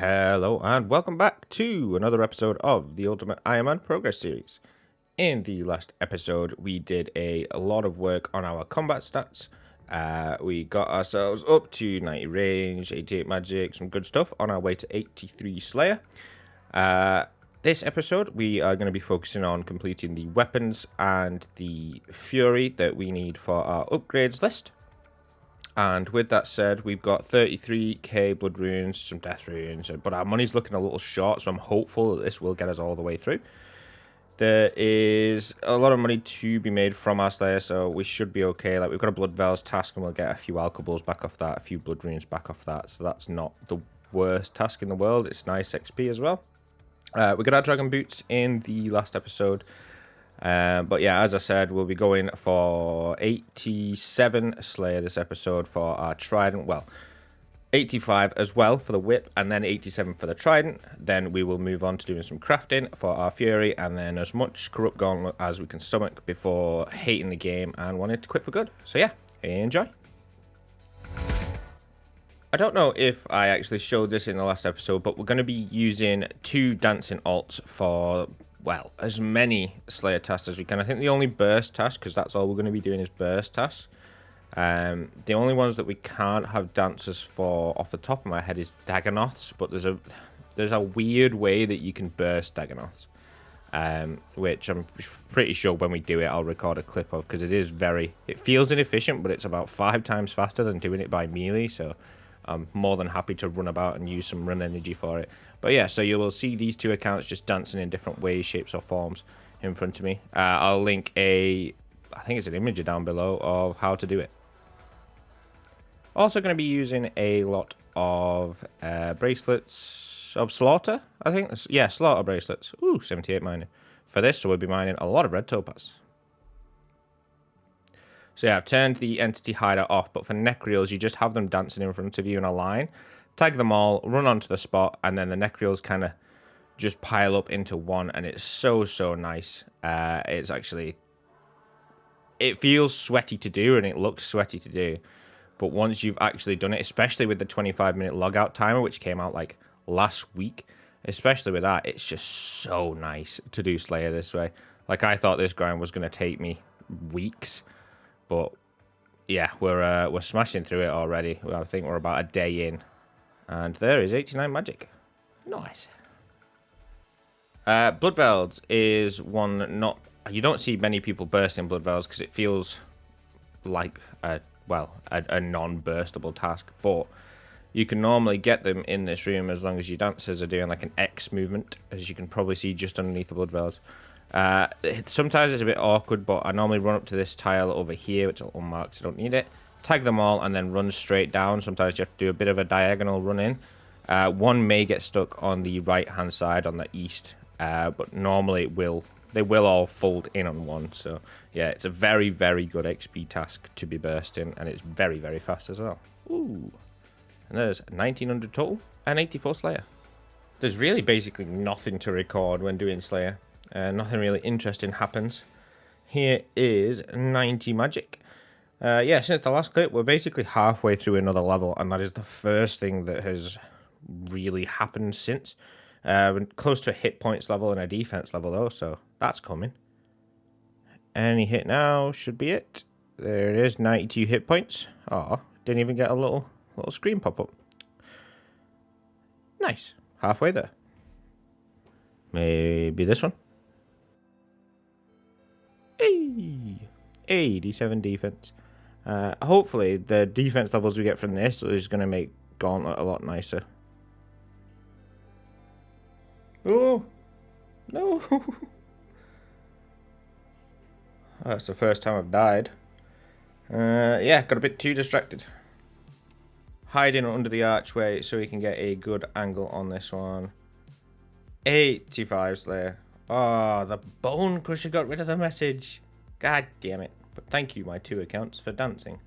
Hello and welcome back to another episode of the Ultimate Ironman Progress Series. In the last episode, we did a lot of work on our combat stats. We got ourselves up to 90 range, 88 magic, some good stuff on our way to 83 Slayer. This episode, we are going to be focusing on completing the weapons and the fury that we need for our upgrades list. And with that said, we've got 33k blood runes, some death runes, but our money's looking a little short, so I'm hopeful that this will get us all the way through. There is a lot of money to be made from our Slayer, so we should be okay. Like, we've got a Blood Veils task, and we'll get a few alcohols back off that, a few blood runes back off that, so that's not the worst task in the world. It's nice XP as well. We got our Dragon Boots in the last episode. But yeah, as I said, we'll be going for 87 Slayer this episode for our Trident. Well, 85 as well for the whip, and then 87 for the Trident. Then we will move on to doing some crafting for our Fury, and then as much Corrupted Gauntlet as we can stomach before hating the game and wanting to quit for good. So yeah, enjoy. I don't know if I actually showed this in the last episode, but we're going to be using 2 dancing alts for, well, as many Slayer tasks as we can. I think the only burst task, because that's all we're going to be doing, is burst tasks. The only ones that we can't have dancers for off the top of my head is Dagonoths, but there's a weird way that you can burst Dagonoths, which I'm pretty sure when we do it I'll record a clip of, because it feels inefficient, but it's about 5 times faster than doing it by melee, so I'm more than happy to run about and use some run energy for it. But yeah, so you will see these 2 accounts just dancing in different ways, shapes, or forms in front of me. I'll link I think it's an image down below of how to do it. Also going to be using a lot of bracelets of slaughter, I think. Yeah, slaughter bracelets. Ooh, 78 mining. For this, so we'll be mining a lot of red topaz. So yeah, I've turned the entity hider off, but for Necreals, you just have them dancing in front of you in a line. Tag them all, run onto the spot, and then the Necreals kind of just pile up into one, and it's so nice. It's actually... It feels sweaty to do, and it looks sweaty to do. But once you've actually done it, especially with the 25-minute logout timer, which came out like last week, especially with that, it's just so nice to do Slayer this way. Like, I thought this grind was going to take me weeks. But yeah, we're smashing through it already. I think we're about a day in, and there is 89 magic. Nice. Blood Veils is one you don't see many people bursting Blood Veils because it feels like a non-burstable task. But you can normally get them in this room as long as your dancers are doing like an X movement, as you can probably see just underneath the Blood Veils. Sometimes it's a bit awkward, but I normally run up to this tile over here, which I'll unmark so I don't need it, tag them all, and then run straight down. Sometimes you have to do a bit of a diagonal run in. One may get stuck on the right hand side on the east, but normally they will all fold in on one. So yeah, it's a very good XP task to be bursting, and it's very fast as well. Ooh, and there's 1900 total and 84 Slayer. There's really basically nothing to record when doing Slayer. Nothing really interesting happens. Here is 90 magic. Yeah, since the last clip, we're basically halfway through another level, and that is the first thing that has really happened since. We're close to a hit points level and a defense level, though, so that's coming. Any hit now should be it. There it is, 92 hit points. Oh, didn't even get a little screen pop up. Nice, halfway there. Maybe this one. 87 defense. Hopefully the defense levels we get from this is going to make Gauntlet a lot nicer. Oh no. That's the first time I've died. Yeah, got a bit too distracted. Hiding under the archway so we can get a good angle on this one. 85 Slayer. Oh, the Bone Crusher got rid of the message. God damn it. But thank you, my 2 accounts, for dancing.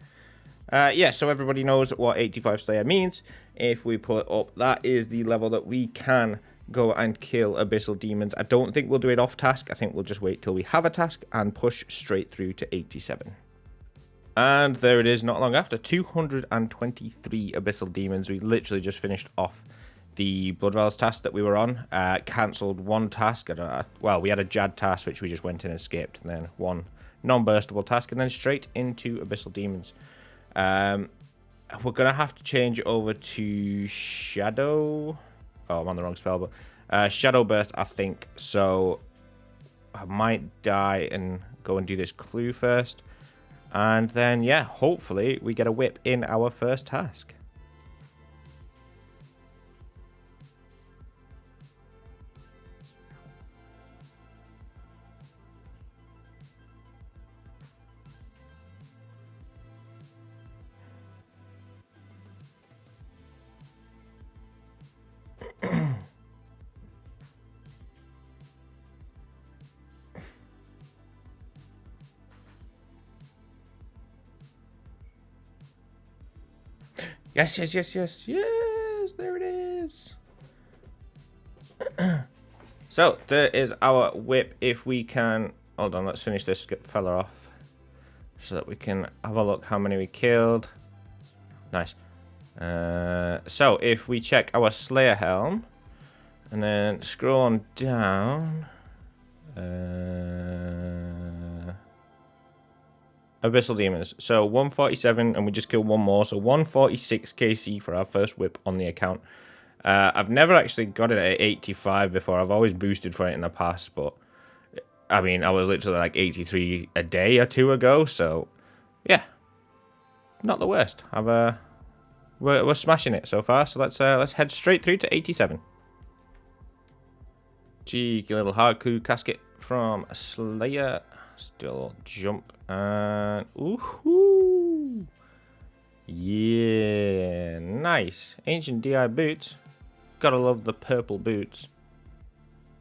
Yeah, so everybody knows what 85 Slayer means. If we pull it up, that is the level that we can go and kill Abyssal demons. I don't think we'll do it off task. I think we'll just wait till we have a task and push straight through to 87. And there it is, not long after. 223 Abyssal demons. We literally just finished off the Bloodvel's task that we were on. Cancelled one task. Well, we had a Jad task, which we just went in and skipped. And then one non-burstable task. And then straight into Abyssal Demons. We're going to have to change over to Shadow. Oh, I'm on the wrong spell. But Shadow Burst, I think. So I might die and go and do this clue first. And then, yeah, hopefully we get a whip in our first task. Yes, yes, yes, yes, yes, there it is. So, there is our whip. If we can... Hold on, let's finish this fella off. So that we can have a look how many we killed. Nice. So, if we check our Slayer Helm, and then scroll on down... Abyssal Demons. So 147, and we just killed one more. So 146 KC for our first whip on the account. I've never actually got it at 85 before. I've always boosted for it in the past, but I mean, I was literally like 83 a day or two ago. So yeah, not the worst. We're smashing it so far. So let's head straight through to 87. Cheeky little hardcore casket from Slayer. Still jump and ooh, yeah, nice. Ancient DI boots. Gotta love the purple boots.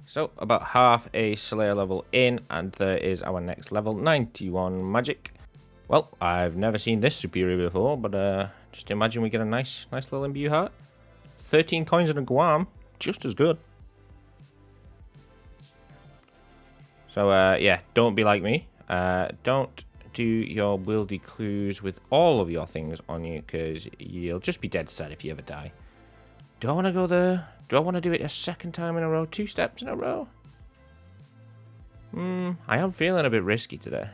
So about half a Slayer level in, and there is our next level, 91 magic. Well, I've never seen this superior before, but just imagine we get a nice little imbue heart. 13 coins and a Guam, just as good. So, yeah, don't be like me. Don't do your wildy clues with all of your things on you, because you'll just be dead sad if you ever die. Do I want to go there? Do I want to do it a second time in a row? 2 steps in a row? I am feeling a bit risky today.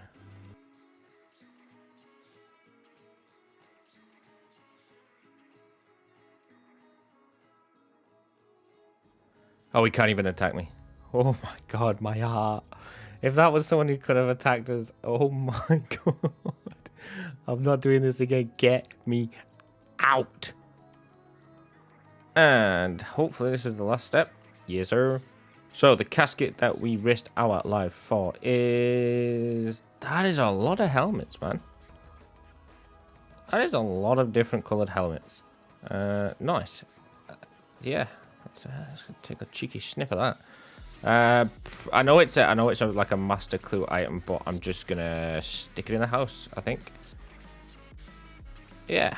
Oh, he can't even attack me. Oh my god, my heart. If that was someone who could have attacked us, oh my god. I'm not doing this again. Get me out. And hopefully this is the last step. Yes, sir. So the casket that we risked our life for is... That is a lot of helmets, man. That is a lot of different coloured helmets. Nice. Yeah. Let's take a cheeky sniff of that. I know it's like a master clue item, but I'm just gonna stick it in the house, I think. Yeah.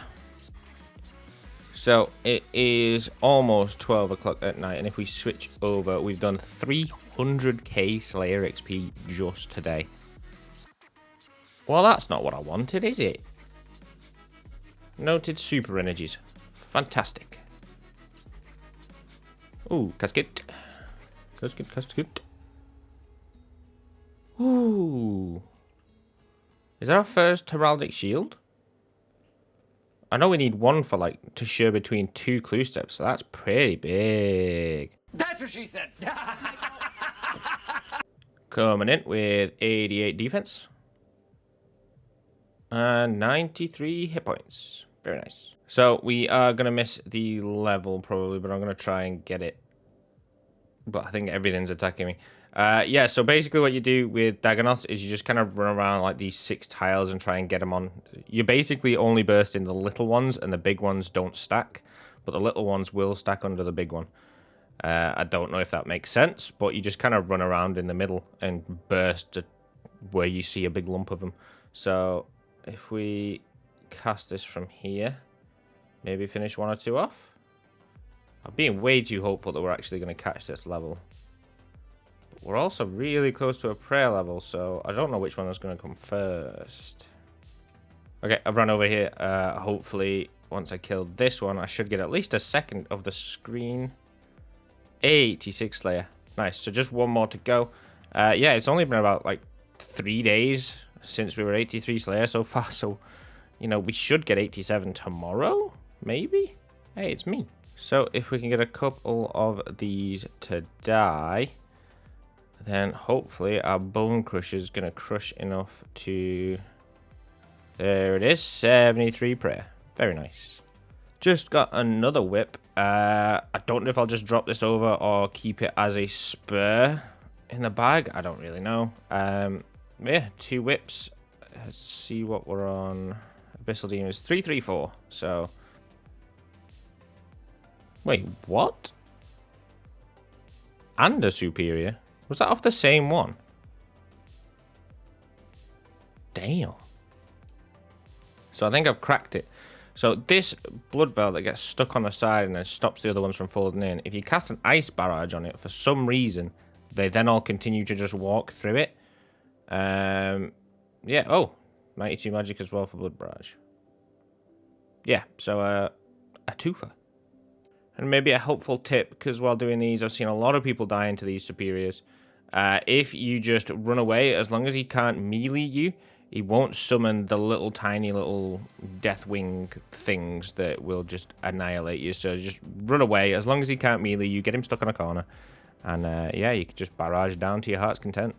So it is almost 12 o'clock at night, and if we switch over, we've done 300k Slayer XP just today. Well, that's not what I wanted, is it? Noted super energies. Fantastic. Ooh, casket. Casket. Ooh. Is that our first heraldic shield? I know we need one for, like, to share between 2 clue steps, so that's pretty big. That's what she said. Coming in with 88 defense. And 93 hit points. Very nice. So we are going to miss the level probably, but I'm going to try and get it. But I think everything's attacking me. Yeah, so basically what you do with Dagonoths is you just kind of run around like these 6 tiles and try and get them on. You basically only burst in the little ones, and the big ones don't stack. But the little ones will stack under the big one. I don't know if that makes sense, but you just kind of run around in the middle and burst where you see a big lump of them. So if we cast this from here, maybe finish 1 or 2 off. I'm being way too hopeful that we're actually going to catch this level. But we're also really close to a prayer level, so I don't know which one is going to come first. Okay, I've run over here. Hopefully once I kill this one, I should get at least a second of the screen. 86 Slayer. Nice. So just one more to go. Yeah, it's only been about like 3 days since we were 83 Slayer so far. So, you know, we should get 87 tomorrow, maybe? Hey, it's me. So if we can get a couple of these to die, then hopefully our Bone Crusher is going to crush enough to... There it is, 73 prayer. Very nice. Just got another whip. I don't know if I'll just drop this over or keep it as a spur in the bag. I don't really know. Yeah, 2 whips. Let's see what we're on. Abyssal Demon is 334. So... Wait, what? And a superior? Was that off the same one? Damn. So I think I've cracked it. So this blood veil that gets stuck on the side and then stops the other ones from folding in, if you cast an ice barrage on it, for some reason, they then all continue to just walk through it. Yeah, oh, 92 magic as well for blood barrage. Yeah, so a twofer. And maybe a helpful tip, because while doing these, I've seen a lot of people die into these superiors. If you just run away, as long as he can't melee you, he won't summon the little tiny little Deathwing things that will just annihilate you. So just run away. As long as he can't melee you, get him stuck on a corner. And yeah, you can just barrage down to your heart's content.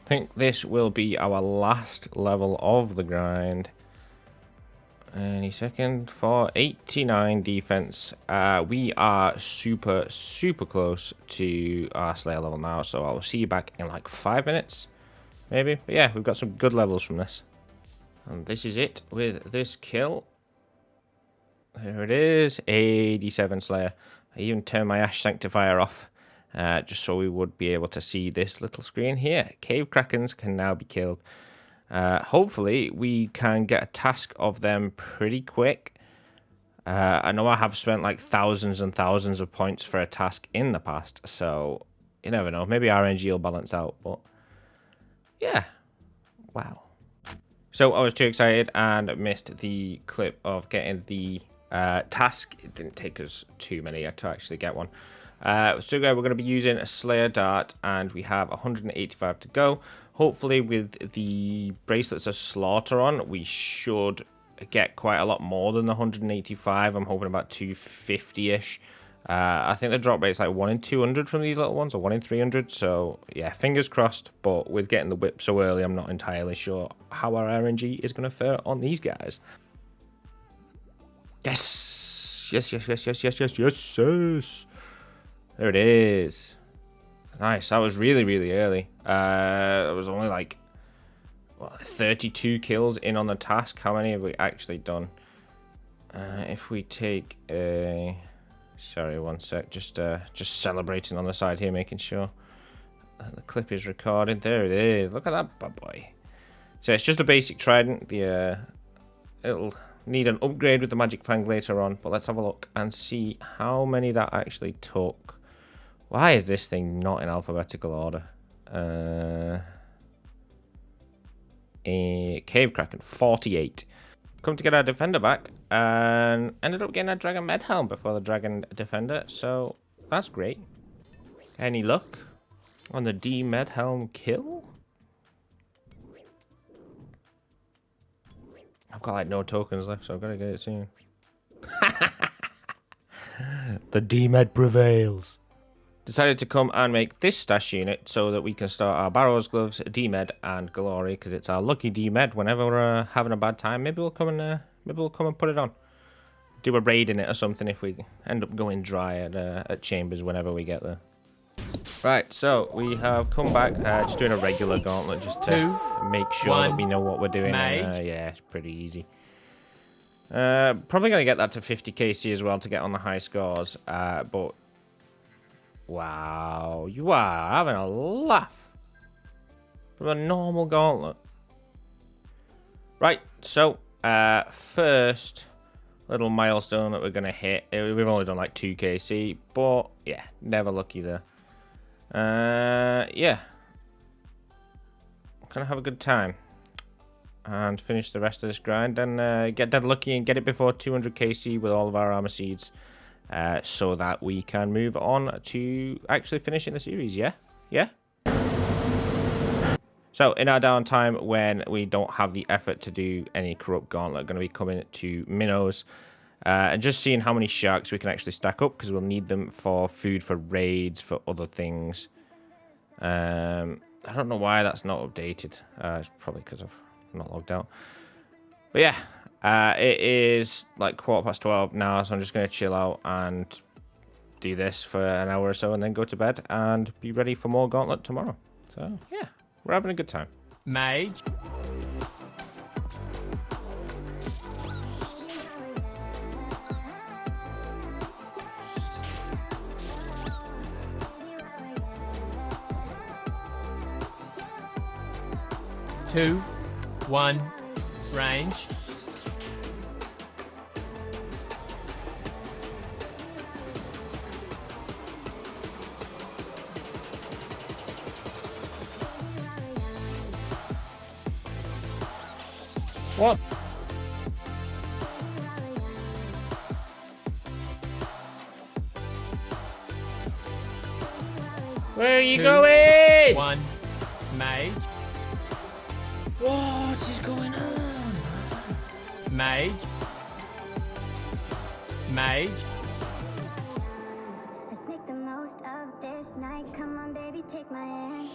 I think this will be our last level of the grind. Any second for 89 defense. We are super close to our Slayer level now, so I'll see you back in like 5 minutes, maybe. But yeah, we've got some good levels from this. And this is it with this kill. There it is, 87 Slayer. I even turned my Ash Sanctifier off. Just so we would be able to see this little screen here. Cave Krakens can now be killed. Hopefully, we can get a task of them pretty quick. I know I have spent like thousands and thousands of points for a task in the past, so you never know. Maybe RNG will balance out, but yeah. Wow. So I was too excited and missed the clip of getting the task. It didn't take us too many to actually get one. So we're going to be using a Slayer Dart, and we have 185 to go. Hopefully with the Bracelets of Slaughter on, we should get quite a lot more than the 185. I'm hoping about 250-ish. I think the drop rate's like 1 in 200 from these little ones, or 1 in 300. So yeah, fingers crossed. But with getting the whip so early, I'm not entirely sure how our RNG is going to fare on these guys. Yes! Yes. There it is. Nice. That was really early. It was only like 32 kills in on the task. How many have we actually done? If we take a... Sorry, one sec. Just celebrating on the side here, making sure the clip is recorded. There it is. Look at that bad boy. So it's just a basic Trident. It'll need an upgrade with the Magic Fang later on. But let's have a look and see how many that actually took. Why is this thing not in alphabetical order? A Cave Kraken, 48. Come to get our Defender back, and ended up getting a Dragon Med Helm before the Dragon Defender, so that's great. Any luck on the D Med Helm kill? I've got like no tokens left, so I've got to get it soon. The D Med prevails. Decided to come and make this stash unit so that we can start our Barrows Gloves, D-Med, and Glory, because it's our lucky D-Med. Whenever we're having a bad time, maybe we'll come and put it on. Do a raid in it or something if we end up going dry at Chambers whenever we get there. Right, so we have come back, just doing a regular gauntlet just to make sure that we know what we're doing. And, yeah, it's pretty easy. Probably going to get that to 50 KC as well to get on the high scores, but... Wow, you are having a laugh from a normal gauntlet. Right, so first little milestone that we're going to hit. We've only done like 2 KC, but yeah, never lucky there. Yeah. Gonna have a good time. And finish the rest of this grind and get dead lucky and get it before 200 KC with all of our armor seeds. So that we can move on to actually finishing the series, yeah? Yeah? So, in our downtime, when we don't have the effort to do any Corrupt Gauntlet, going to be coming to minnows. And just seeing how many sharks we can actually stack up, because we'll need them for food, for raids, for other things. I don't know why that's not updated. It's probably because I've not logged out. But yeah, it is like 12:15 now, so I'm just going to chill out and do this for an hour or so and then go to bed and be ready for more Gauntlet tomorrow. So, yeah, we're having a good time. Mage. Two, 1, range. What? Where are you going? 1, mage. What is going on? Mage. Mage. Let's make the most of this night. Come on, baby, take my hand.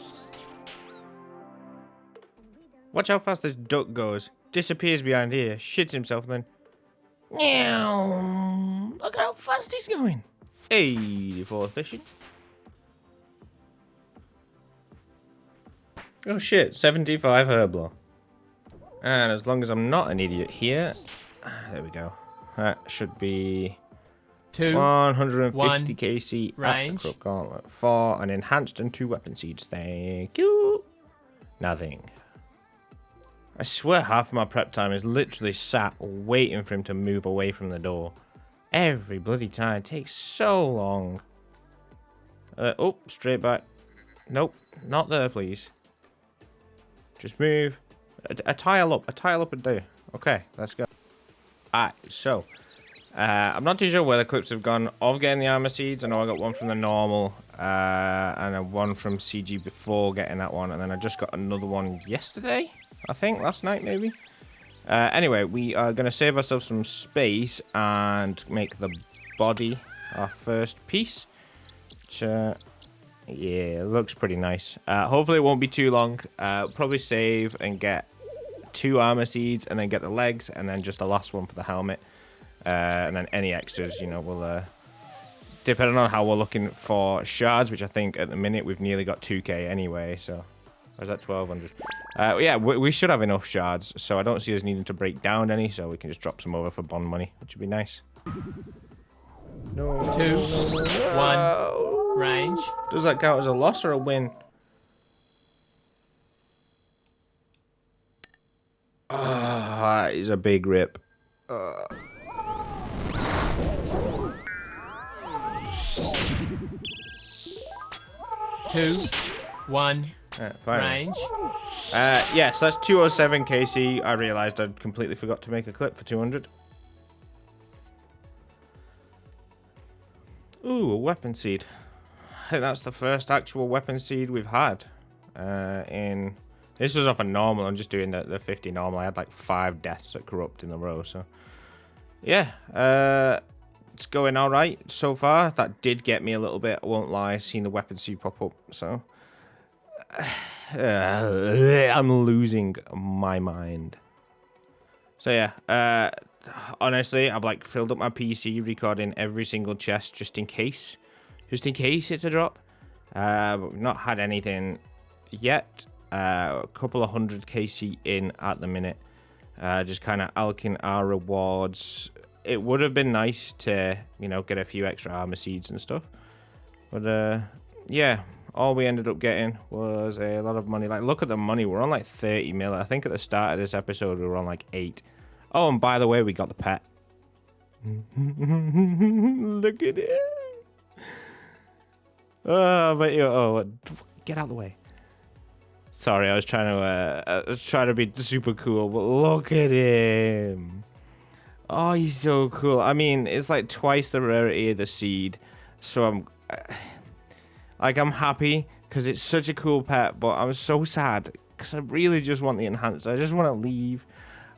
Watch how fast this duck goes. Disappears behind here, shits himself, then. Meow. Look at how fast he's going. 84 fishing. Oh shit, 75 Herbler. And as long as I'm not an idiot here, there we go. That should be 2, 150 1, KC range. at the Corrupted Gauntlet for an enhanced and 2 weapon seeds. Thank you. Nothing. I swear half of my prep time is literally sat waiting for him to move away from the door. Every bloody time. It takes so long. Oh, straight back. Nope, not there, please. Just move. A tile up and do. Okay, let's go. Alright, so. I'm not too sure where the clips have gone of getting the armor seeds. I know I got one from the normal. And a one from CG before getting that one. And then I just got another one yesterday. I think, last night maybe. Anyway, we are going to save ourselves some space and make the body our first piece. Which, yeah, it looks pretty nice. Hopefully it won't be too long. Probably save and get 2 armor seeds and then get the legs and then just the last one for the helmet. And then any extras, you know, we'll... depending on how we're looking for shards, which I think at the minute we've nearly got 2k anyway, so... Or is that 1200? Yeah, we should have enough shards, so I don't see us needing to break down any, so we can just drop some over for bond money, which would be nice. No. 2, 1, range. Does that count as a loss or a win? Ah, that is a big rip. 2, 1, range. Yeah, so that's 207 KC. I realised I'd completely forgot to make a clip for 200. Ooh, a weapon seed. I think that's the first actual weapon seed we've had. This was off a normal. I'm just doing the 50 normal. I had like 5 deaths at Corrupt in a row, so... Yeah, it's going alright so far. That did get me a little bit, I won't lie. Seeing the weapon seed pop up, so... I'm losing my mind. So yeah, honestly, I've like filled up my PC recording every single chest just in case it's a drop. But we've not had anything yet. A couple of 100 KC in at the minute. Just kind of alking our rewards. It would have been nice to, you know, get a few extra armor seeds and stuff. But yeah. All we ended up getting was a lot of money. Like, look at the money. We're on like 30 mil. I think at the start of this episode, we were on like 8. Oh, and by the way, we got the pet. Look at it. Oh, but get out of the way. Sorry, I was trying to be super cool, but look at him. Oh, he's so cool. I mean, it's like twice the rarity of the seed, so I'm happy because it's such a cool pet, but I'm so sad because I really just want the enhanced. I just want to leave.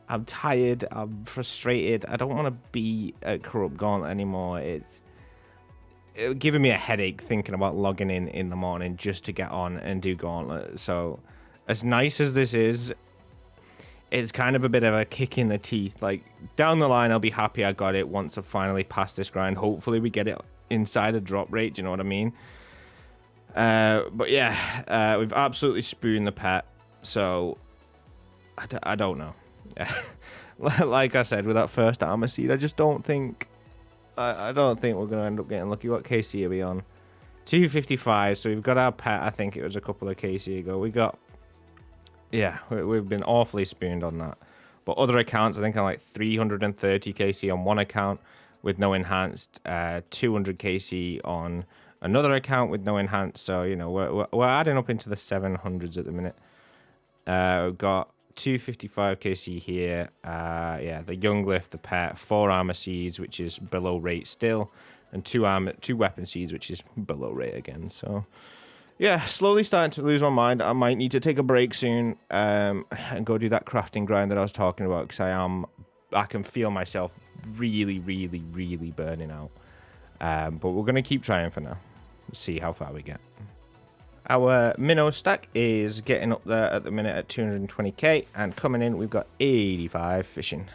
I'm tired. I'm frustrated. I don't want to be at Corrupted Gauntlet anymore. It's giving me a headache thinking about logging in the morning just to get on and do Gauntlet. So, as nice as this is, it's kind of a bit of a kick in the teeth. Like, down the line, I'll be happy I got it once I finally pass this grind. Hopefully, we get it inside a drop rate. Do you know what I mean? But yeah, we've absolutely spooned the pet. So, I don't know. Like I said, with that first armor seed, I just don't think... I don't think we're going to end up getting lucky. What KC are we on? 255. So we've got our pet. I think it was a couple of KC ago. We got... Yeah, we've been awfully spooned on that. But other accounts, I think I'm like 330 KC on one account with no enhanced. 200 KC on another account with no enhanced. So, you know, we're adding up into the 700s at the minute. We've got 255 KC here. Yeah, the Young Lift, the pet, 4 armor seeds, which is below rate still, and 2 weapon seeds, which is below rate again. So yeah, slowly starting to lose my mind. I might need to take a break soon and go do that crafting grind that I was talking about, because I can feel myself really burning out. But we're gonna keep trying for now. See how far we get. Our minnow stack is getting up there at the minute at 220k, and coming in we've got 85 fishing.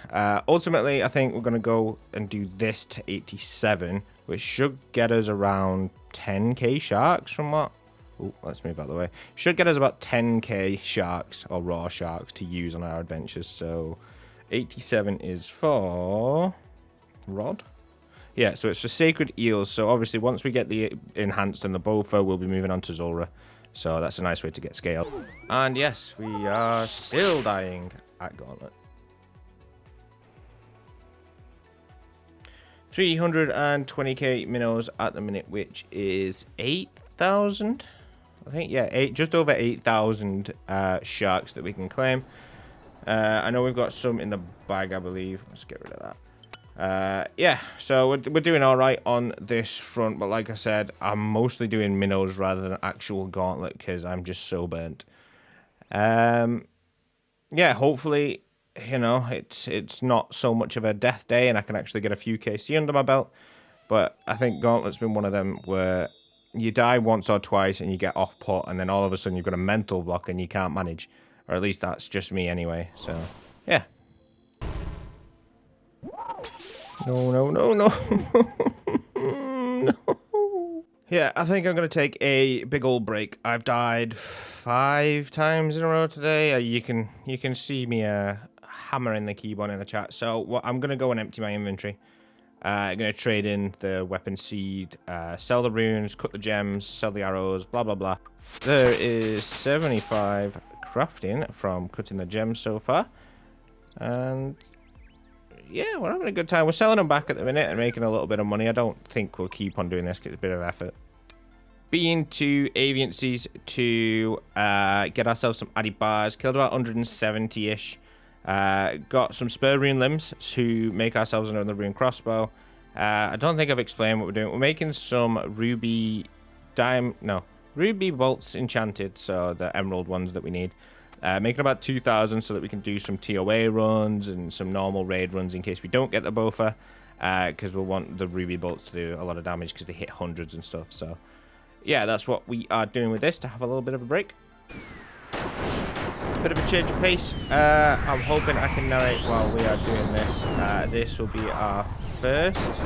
Ultimately, I think we're going to go and do this to 87, which should get us around 10k sharks from what... Oh, let's move out of the way. Should get us about 10k sharks, or raw sharks, to use on our adventures. So 87 is for... Rod? Yeah, so it's for Sacred Eels. So obviously once we get the enhanced and the Bofa, we'll be moving on to Zulrah. So that's a nice way to get scale. And yes, we are still dying at Gauntlet. 320k minnows at the minute, which is 8,000. I think, yeah, just over 8,000 sharks that we can claim. I know we've got some in the bag, I believe. Let's get rid of that. Yeah, so we're doing all right on this front, but like I said, I'm mostly doing minnows rather than actual Gauntlet because I'm just so burnt. Yeah, hopefully, you know, it's not so much of a death day and I can actually get a few KC under my belt. But I think Gauntlet's been one of them where you die once or twice and you get off put, and then all of a sudden you've got a mental block and you can't manage. Or at least that's just me anyway, so yeah. No. No. Yeah, I think I'm going to take a big old break. I've died 5 times in a row today. You can see me hammering the keyboard in the chat. So I'm going to go and empty my inventory. I'm going to trade in the weapon seed, sell the runes, cut the gems, sell the arrows, blah, blah, blah. There is 75 crafting from cutting the gems so far. And... yeah, we're having a good time. We're selling them back at the minute and making a little bit of money. I don't think we'll keep on doing this because it's a bit of effort. Being to aviancies to get ourselves some addy bars. Killed about 170-ish. Got some spur rune limbs to make ourselves another rune crossbow. I don't think I've explained what we're doing. We're making some ruby bolts enchanted, so the emerald ones that we need. Making about 2,000 so that we can do some TOA runs and some normal raid runs in case we don't get the Bofa, because we'll want the ruby bolts to do a lot of damage because they hit hundreds and stuff. So yeah, that's what we are doing with this, to have a little bit of a break. Bit of a change of pace. I'm hoping I can narrate while we are doing this. This will be our first...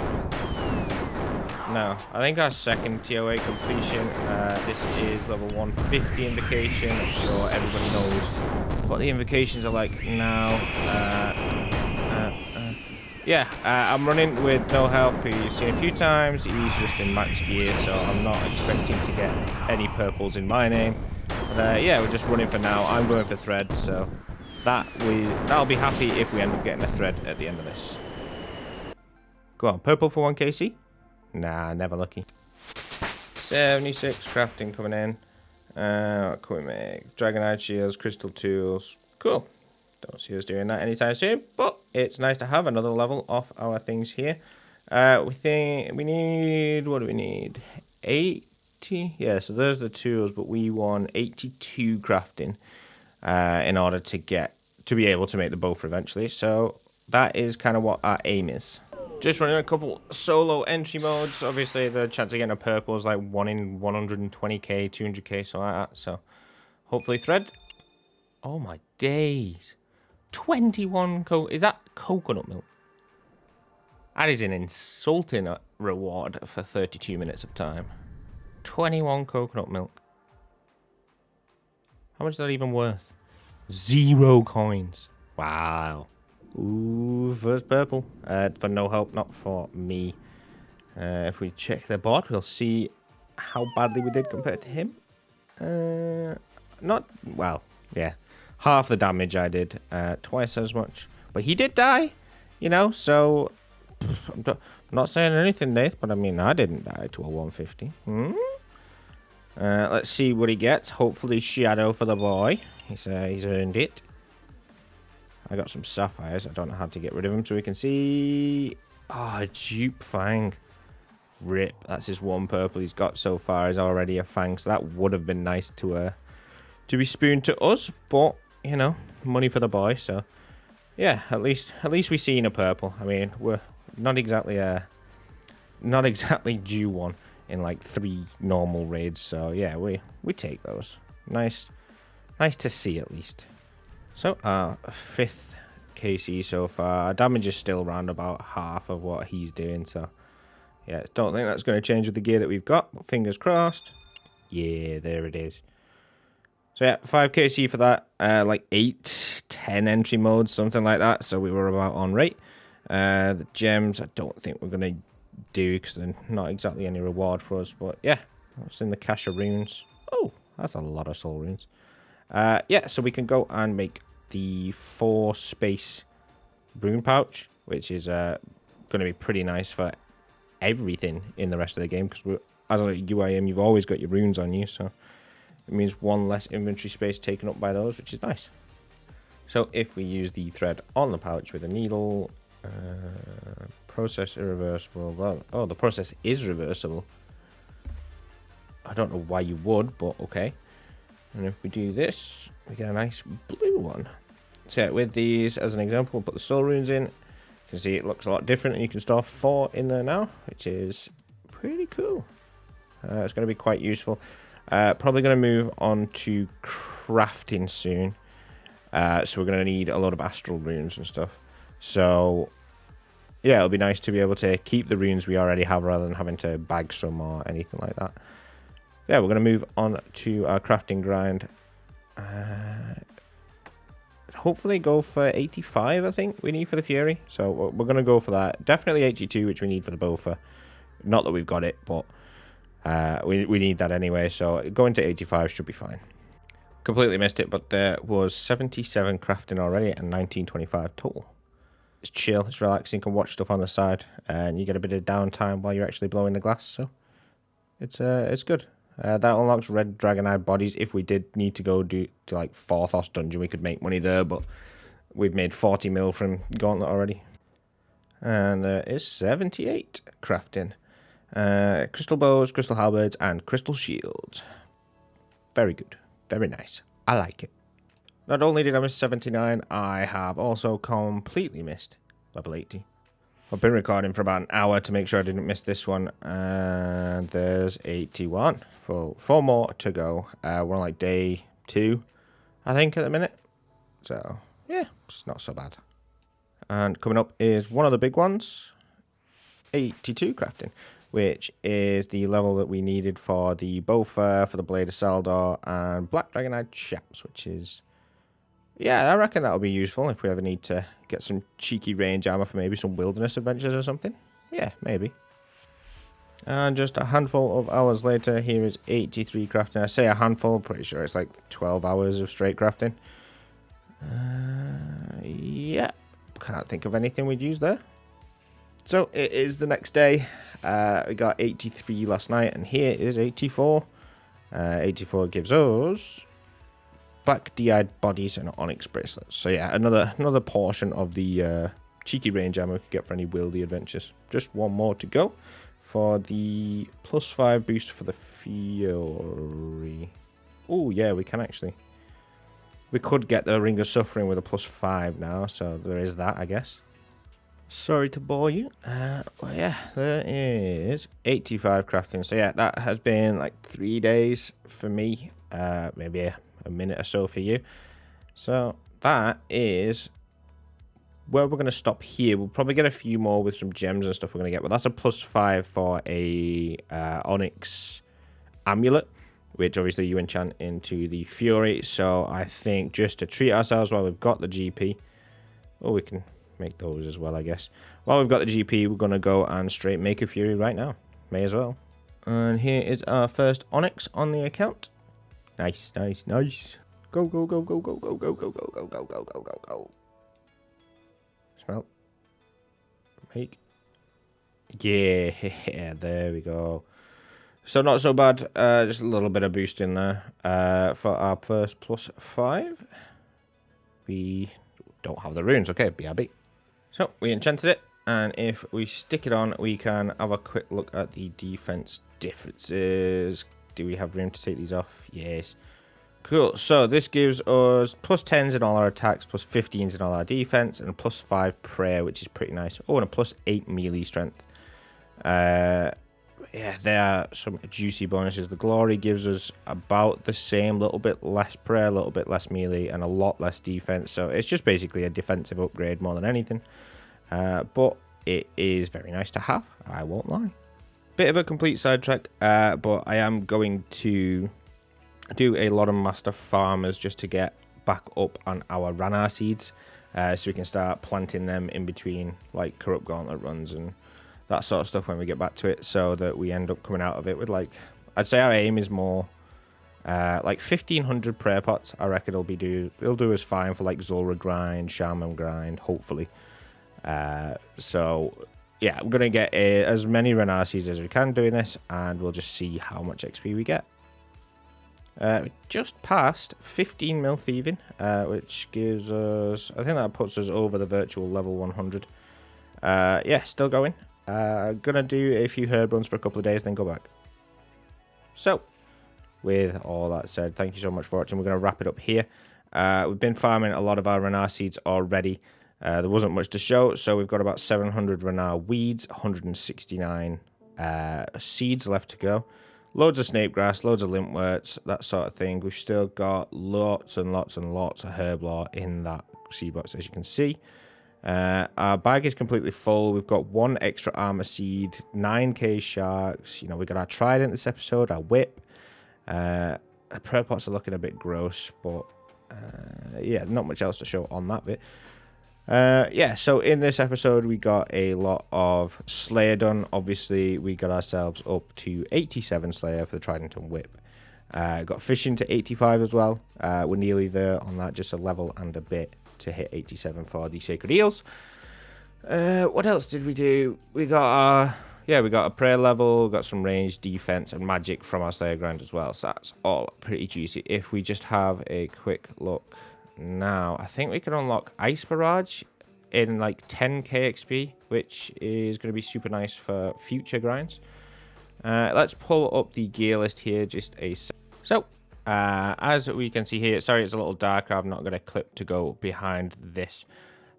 no, I think our second TOA completion. This is level 150 invocation. I'm sure everybody knows what the invocations are like now. Yeah, I'm running with no help, who you've seen a few times. He's just in max gear, so I'm not expecting to get any purples in my name. But yeah, we're just running for now. I'm going for thread, so that'll be happy if we end up getting a thread at the end of this. Go on, purple for 1 KC. Nah, never lucky. 76 crafting coming in. What can we make? Dragonite shields, crystal tools. Cool. Don't see us doing that anytime soon, but it's nice to have another level off our things here. We think we need, what do we need? 80? Yeah, so there's the tools, but we want 82 crafting in order to be able to make the bow for eventually. So that is kind of what our aim is. Just running a couple solo entry modes. Obviously, the chance of getting a purple is like 1 in 120k, 200k, something like that. So hopefully thread. Oh my days. 21 is that coconut milk? That is an insulting reward for 32 minutes of time. 21 coconut milk. How much is that even worth? 0 coins. Wow. Ooh, first purple. For no help, not for me. If we check the board, we'll see how badly we did compared to him. Not, well, yeah. Half the damage I did, twice as much. But he did die, you know, so I'm not saying anything, Nath, but I mean, I didn't die to a 150. Let's see what he gets. Hopefully shadow for the boy. He's earned it. I got some sapphires. I don't know how to get rid of them so we can see. Oh, dupe fang. Rip. That's his 1 purple he's got so far is already a fang. So that would have been nice to be spooned to us, but you know, money for the boy. So yeah, at least we seen a purple. I mean, we're not exactly due one in like 3 normal raids. So yeah, we take those. Nice to see at least. So our 5th KC so far. Our damage is still around about half of what he's doing. So yeah, don't think that's going to change with the gear that we've got. But fingers crossed. Yeah, there it is. So yeah, 5 KC for that, like 8, 10 entry modes, something like that. So we were about on rate. The gems, I don't think we're going to do because they're not exactly any reward for us. But yeah, what's in the cache of runes? Oh, that's a lot of soul runes. Yeah, so we can go and make the 4 space rune pouch, which is going to be pretty nice for everything in the rest of the game. Because as a UIM, you've always got your runes on you, so it means 1 less inventory space taken up by those, which is nice. So if we use the thread on the pouch with a needle, process irreversible. Well, oh, the process is reversible. I don't know why you would, but okay. And if we do this, we get a nice blue one. So yeah, with these, as an example, we'll put the soul runes in. You can see it looks a lot different, and you can store 4 in there now, which is pretty cool. It's going to be quite useful. Probably going to move on to crafting soon. So we're going to need a lot of astral runes and stuff. So yeah, it'll be nice to be able to keep the runes we already have rather than having to bag some or anything like that. Yeah, we're going to move on to our crafting grind. Hopefully go for 85, I think we need for the Fury. So we're going to go for that. Definitely 82, which we need for the Bofa. Not that we've got it, but we need that anyway. So going to 85 should be fine. Completely missed it, but there was 77 crafting already and 1925 total. It's chill, it's relaxing, you can watch stuff on the side, and you get a bit of downtime while you're actually blowing the glass, so it's good. That unlocks red dragon-eyed bodies. If we did need to go to like 4th OS dungeon, we could make money there, but we've made 40 mil from Gauntlet already. And there is 78 crafting. Crystal bows, crystal halberds, and crystal shields. Very good. Very nice. I like it. Not only did I miss 79, I have also completely missed level 80. I've been recording for about an hour to make sure I didn't miss this one. And there's 81. 4 more to go. We're on like day 2, I think, at the minute. So, yeah, it's not so bad. And coming up is one of the big ones. 82 crafting, which is the level that we needed for the Bofa, for the Blade of Saldor, and Black Dragon-eyed Chaps, which is... yeah, I reckon that'll be useful if we ever need to get some cheeky range armor for maybe some wilderness adventures or something. Yeah, maybe. And just a handful of hours later, here is 83 crafting. I say a handful, pretty sure it's like 12 hours of straight crafting. Yeah, can't think of anything we'd use there. So it is the next day. We got 83 last night, and here is 84. 84 gives us black DI'd bodies and onyx bracelets. So yeah, another portion of the cheeky range ammo we could get for any wieldy adventures. Just one more to go for the +5 boost for the Fury. Oh yeah, we can actually. We could get the Ring of Suffering with a +5 now, so there is that, I guess. Sorry to bore you. Well, yeah, there is 85 crafting. So yeah, that has been like 3 days for me. Maybe a minute or so for you. So that is where we're going to stop here. We'll probably get a few more with some gems and stuff we're going to get. But that's a +5 for a Onyx Amulet, which obviously you enchant into the Fury. So I think just to treat ourselves while we've got the GP. Oh, we can make those as well, I guess. While we've got the GP, we're going to go and straight make a Fury right now. May as well. And here is our first Onyx on the account. Nice, nice, nice. Go, go, go, go, go, go, go, go, go, go, go, go, go, go, go. Smell. Make. Yeah, there we go. So not so bad. Just a little bit of boost in there. For our first +5. We don't have the runes. Okay, BRB. So we enchanted it, and if we stick it on, we can have a quick look at the defense differences. Do we have room to take these off? Yes. Cool. So this gives us +10s in all our attacks, +15s in all our defense, and a +5 prayer, which is pretty nice. Oh, and a +8 melee strength. Yeah, there are some juicy bonuses. The glory gives us about the same, little bit less prayer, a little bit less melee, and a lot less defense. So it's just basically a defensive upgrade more than anything. But it is very nice to have, I won't lie. Bit of a complete sidetrack, but I am going to do a lot of master farmers just to get back up on our Ranar seeds, so we can start planting them in between like Corrupt Gauntlet runs and that sort of stuff when we get back to it, so that we end up coming out of it with, like, I'd say our aim is more like 1500 prayer pots. I reckon it'll do us fine for like Zulrah grind, Shaman grind, hopefully. So yeah, I'm gonna get as many Renarces as we can doing this, and we'll just see how much XP we get. We just passed 15 mil thieving, which gives us, I think that puts us over the virtual level 100. Yeah, still going. Gonna do a few herb runs for a couple of days, then go back. So, with all that said, thank you so much for watching. We're gonna wrap it up here. We've been farming a lot of our Ranar seeds already. There wasn't much to show, so we've got about 700 Ranar weeds, 169 seeds left to go. Loads of snape grass, loads of lintworts, that sort of thing. We've still got lots and lots and lots of herb lore in that seed box, as you can see. Our bag is completely full. We've got 1 extra armor seed, 9k sharks. You know, we got our trident this episode, our whip. Our prayer pots are looking a bit gross, but yeah, not much else to show on that bit. Yeah, so in this episode we got a lot of Slayer done. Obviously we got ourselves up to 87 Slayer for the Trident and Whip. Got fishing to 85 as well. We're nearly there on that, just a level and a bit to hit 87 for the Sacred Eels. What else did we do? We got a prayer level, got some range, defense, and magic from our Slayer grind as well. So that's all pretty juicy. If we just have a quick look now, I think we can unlock Ice Barrage in like 10k XP, which is going to be super nice for future grinds. Let's pull up the gear list here just a sec. So, as we can see here, sorry it's a little darker, I've not got a clip to go behind this.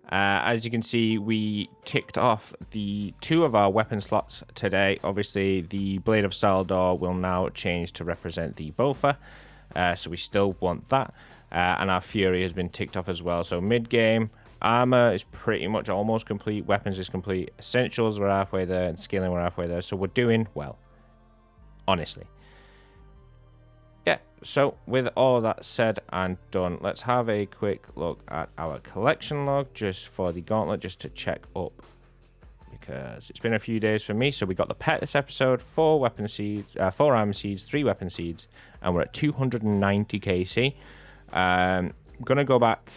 As you can see, we ticked off the 2 of our weapon slots today. Obviously, the Blade of Saldor will now change to represent the Bofa, so we still want that. And our Fury has been ticked off as well. So mid-game, armor is pretty much almost complete, weapons is complete, essentials we're halfway there, and scaling we're halfway there. So we're doing well, honestly. Yeah, so with all of that said and done, let's have a quick look at our collection log just for the gauntlet, just to check up, because it's been a few days for me. So we got the pet this episode, 4 weapon seeds, 4 armor seeds, 3 weapon seeds, and we're at 290 KC. I'm gonna go back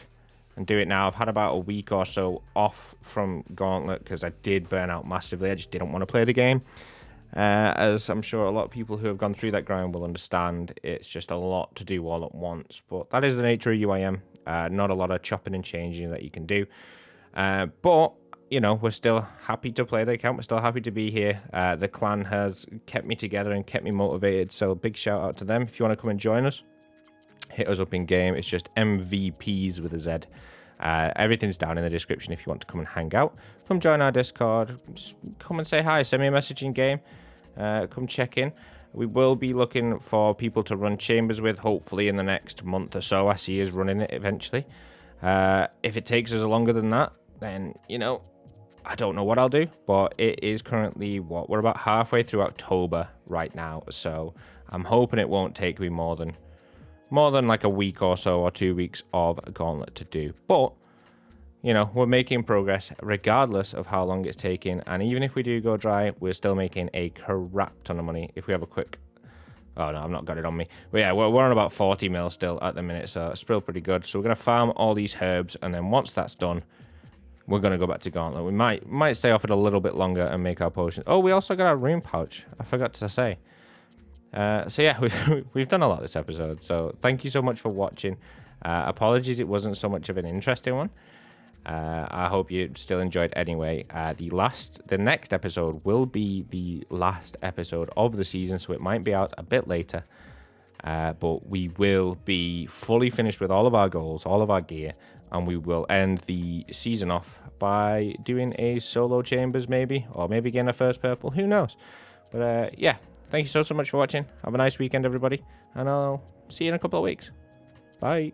and do it now. I've had about a week or so off from Gauntlet because I did burn out massively. I just didn't want to play the game. As I'm sure a lot of people who have gone through that grind will understand, it's just a lot to do all at once. But that is the nature of UIM. Not a lot of chopping and changing that you can do. But, you know, we're still happy to play the account. We're still happy to be here. The clan has kept me together and kept me motivated. So big shout out to them. If you want to come and join us, hit us up in game. It's just MVPz with a Z. Everything's down in the description if you want to come and hang out. Come join our Discord. Just come and say hi. Send me a message in game. Come check in. We will be looking for people to run chambers with, hopefully in the next month or so. I see us running it eventually. If it takes us longer than that, then, you know, I don't know what I'll do. But it is currently, we're about halfway through October right now. So I'm hoping it won't take me more than like a week or so, or 2 weeks of Gauntlet to do. But, you know, we're making progress regardless of how long it's taking. And even if we do go dry, we're still making a crap ton of money. If we have a quick... Oh, no, I've not got it on me. But yeah, we're on about 40 mil still at the minute, so it's still pretty good. So we're going to farm all these herbs, and then once that's done, we're going to go back to Gauntlet. We might stay off it a little bit longer and make our potions. Oh, we also got our rune pouch. I forgot to say. So yeah, we've done a lot this episode. So thank you so much for watching. Apologies it wasn't so much of an interesting one. I hope you still enjoyed anyway. The next episode will be the last episode of the season, so it might be out a bit later. But we will be fully finished with all of our goals, all of our gear, and we will end the season off by doing a solo chambers maybe, or maybe getting a first purple, who knows. But yeah, thank you so much for watching. Have a nice weekend, everybody, and I'll see you in a couple of weeks. Bye.